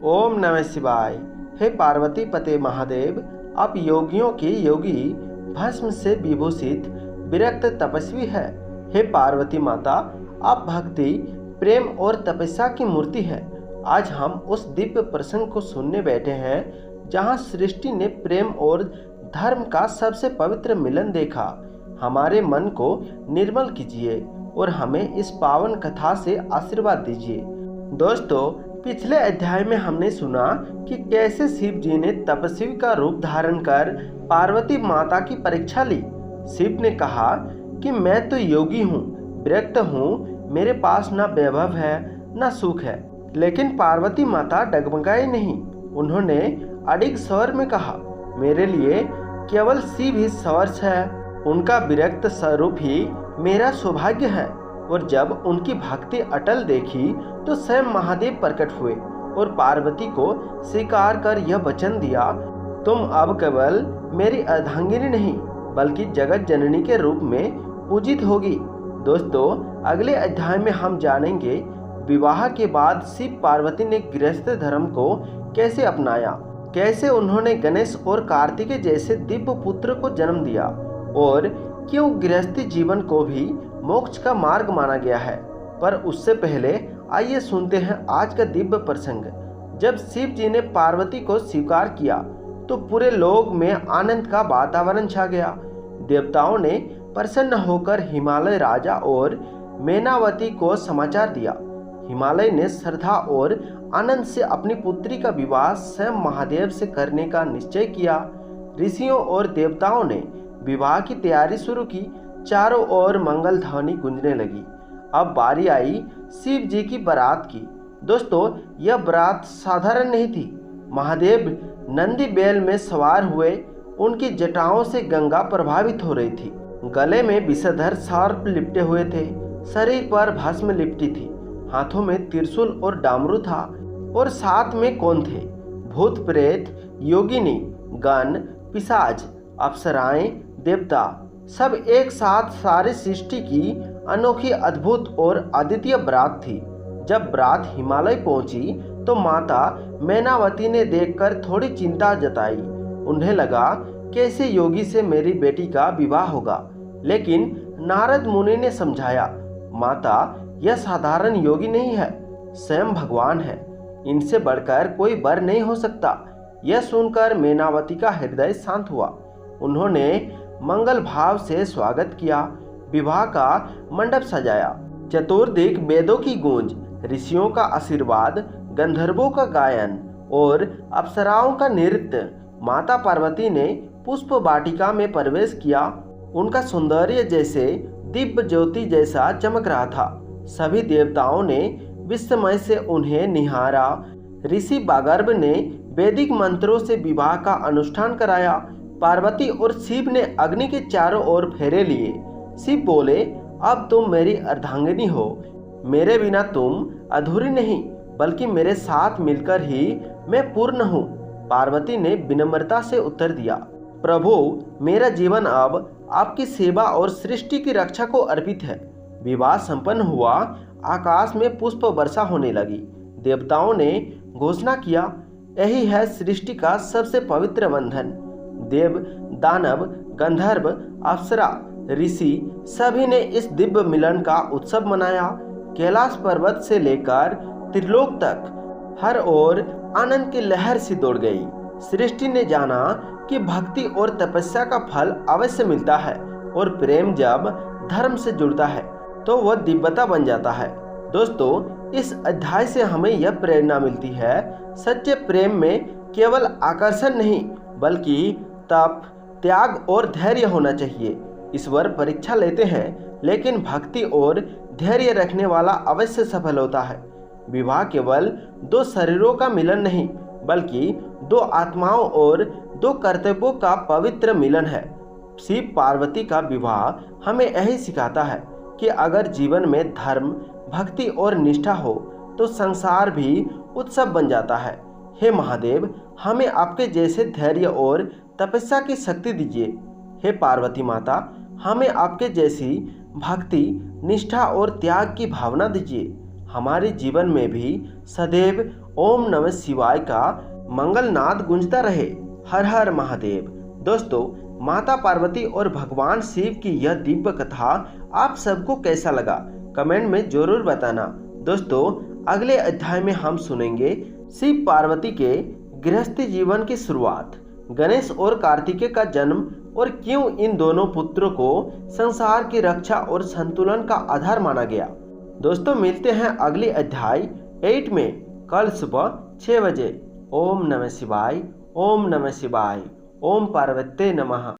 ओम नमः शिवाय। हे पार्वती पते महादेव, आप योगियों के योगी, भस्म से विभूषित विरक्त तपस्वी है। हे पार्वती माता, आप भक्ति, प्रेम और तपस्या की मूर्ति है। आज हम उस दिव्य प्रसंग को सुनने बैठे हैं जहां सृष्टि ने प्रेम और धर्म का सबसे पवित्र मिलन देखा। हमारे मन को निर्मल कीजिए और हमें इस पावन कथा से आशीर्वाद दीजिए। दोस्तों, पिछले अध्याय में हमने सुना कि कैसे शिव जी ने तपस्वी का रूप धारण कर पार्वती माता की परीक्षा ली। शिव ने कहा कि मैं तो योगी हूँ, विरक्त हूँ, मेरे पास न वैभव है न सुख है। लेकिन पार्वती माता डगमगाई नहीं। उन्होंने अडिग स्वर में कहा, मेरे लिए केवल शिव ही सर्वस्व है। उनका विरक्त स्वरूप ही मेरा सौभाग्य है। और जब उनकी भक्ति अटल देखी तो स्वयं महादेव प्रकट हुए और पार्वती को स्वीकार कर यह वचन दिया, तुम अब केवल मेरी अर्धांगिनी नहीं बल्कि जगत जननी के रूप में पूजित होगी। दोस्तों, अगले अध्याय में हम जानेंगे विवाह के बाद शिव पार्वती ने गृहस्थ धर्म को कैसे अपनाया, कैसे उन्होंने गणेश और कार्तिकेय जैसे दिव्य पुत्र को जन्म दिया और क्यों गृहस्थी जीवन को भी मोक्ष का मार्ग माना गया है। पर उससे पहले आइए सुनते हैं आज का दिव्य प्रसंग। जब शिव जी ने पार्वती को स्वीकार किया तो पूरे लोक में आनंद का वातावरण छा गया। देवताओं ने प्रसन्न होकर हिमालय राजा और मैनावती को समाचार दिया। हिमालय ने श्रद्धा और आनंद से अपनी पुत्री का विवाह स्वयं महादेव से करने का निश्चय किया। ऋषियों और देवताओं ने विवाह की तैयारी शुरू की। चारों ओर मंगल ध्वनि गूंजने लगी। अब बारी आई शिव जी की बारात की। दोस्तों, यह बारात साधारण नहीं थी। महादेव नंदी बैल में सवार हुए। उनकी जटाओं से गंगा प्रभावित हो रही थी। गले में विषधर सर्प लिपटे हुए थे। शरीर पर भस्म लिपटी थी। हाथों में त्रिशूल और डामरू था और साथ में कौन थे? भूत प्रेत, योगिनी, गण, पिशाच, अप्सराएं, देवता, सब एक साथ सारी सृष्टि की अनोखी, अद्भुत और अद्वितीय बारात थी। जब बारात हिमालय पहुंची तो माता मैनावती ने देखकर थोड़ी चिंता जताई। उन्हें लगा कैसे योगी से मेरी बेटी का विवाह होगा। लेकिन नारद मुनि ने समझाया, माता, यह साधारण योगी नहीं है, स्वयं भगवान है। इनसे बढ़कर कोई वर नहीं हो सकता। यह सुनकर मैनावती का हृदय शांत हुआ। उन्होंने मंगल भाव से स्वागत किया। विवाह का मंडप सजाया। चतुर्दिक वेदों की गूंज, ऋषियों का आशीर्वाद, गंधर्वों का गायन और अप्सराओं का नृत्य। माता पार्वती ने पुष्प वाटिका में प्रवेश किया। उनका सौंदर्य जैसे दिव्य ज्योति जैसा चमक रहा था। सभी देवताओं ने विस्मय से उन्हें निहारा। ऋषि बागर्भ ने वैदिक मंत्रों से विवाह का अनुष्ठान कराया। पार्वती और शिव ने अग्नि के चारों ओर फेरे लिए। शिव बोले, अब तुम मेरी अर्धांगिनी हो। मेरे बिना तुम अधूरी नहीं बल्कि मेरे साथ मिलकर ही मैं पूर्ण हूँ। पार्वती ने विनम्रता से उत्तर दिया, प्रभु, मेरा जीवन अब आपकी सेवा और सृष्टि की रक्षा को अर्पित है। विवाह संपन्न हुआ। आकाश में पुष्प वर्षा होने लगी। देवताओं ने घोषणा किया, यही है सृष्टि का सबसे पवित्र बंधन। देव, दानव, गंधर्व, अप्सरा, ऋषि सभी ने इस दिव्य मिलन का उत्सव मनाया। कैलाश पर्वत से लेकर त्रिलोक तक हर ओर आनंद की लहर सी दौड़ गई। सृष्टि ने जाना कि भक्ति और तपस्या का फल अवश्य मिलता है और प्रेम जब धर्म से जुड़ता है तो वह दिव्यता बन जाता है। दोस्तों, इस अध्याय से हमें यह प्रेरणा मिलती है, सच्चे प्रेम में केवल आकर्षण नहीं बल्कि तप, त्याग और धैर्य होना चाहिए। ईश्वर परीक्षा लेते हैं लेकिन भक्ति और धैर्य रखने वाला अवश्य सफल होता है। विवाह केवल दो शरीरों का मिलन नहीं बल्कि दो आत्माओं और दो कर्तव्यों का पवित्र मिलन है। शिव पार्वती का विवाह हमें यही सिखाता है कि अगर जीवन में धर्म, भक्ति और निष्ठा हो तो संसार भी उत्सव बन जाता है। हे महादेव, हमें आपके जैसे धैर्य और तपस्या की शक्ति दीजिए। हे पार्वती माता, हमें आपके जैसी भक्ति, निष्ठा और त्याग की भावना दीजिए। हमारे जीवन में भी सदैव ओम नमः शिवाय का मंगलनाद गूंजता रहे। हर हर महादेव। दोस्तों, माता पार्वती और भगवान शिव की यह दिव्य कथा आप सबको कैसा लगा, कमेंट में जरूर बताना। दोस्तों, अगले अध्याय में हम सुनेंगे शिव पार्वती के गृहस्थी जीवन की शुरुआत, गणेश और कार्तिकेय का जन्म और क्यों इन दोनों पुत्रों को संसार की रक्षा और संतुलन का आधार माना गया। दोस्तों, मिलते हैं अगले अध्याय 8 में कल सुबह 6 बजे। ओम नमः शिवाय, ओम नमः शिवाय, ओम पार्वते नमः।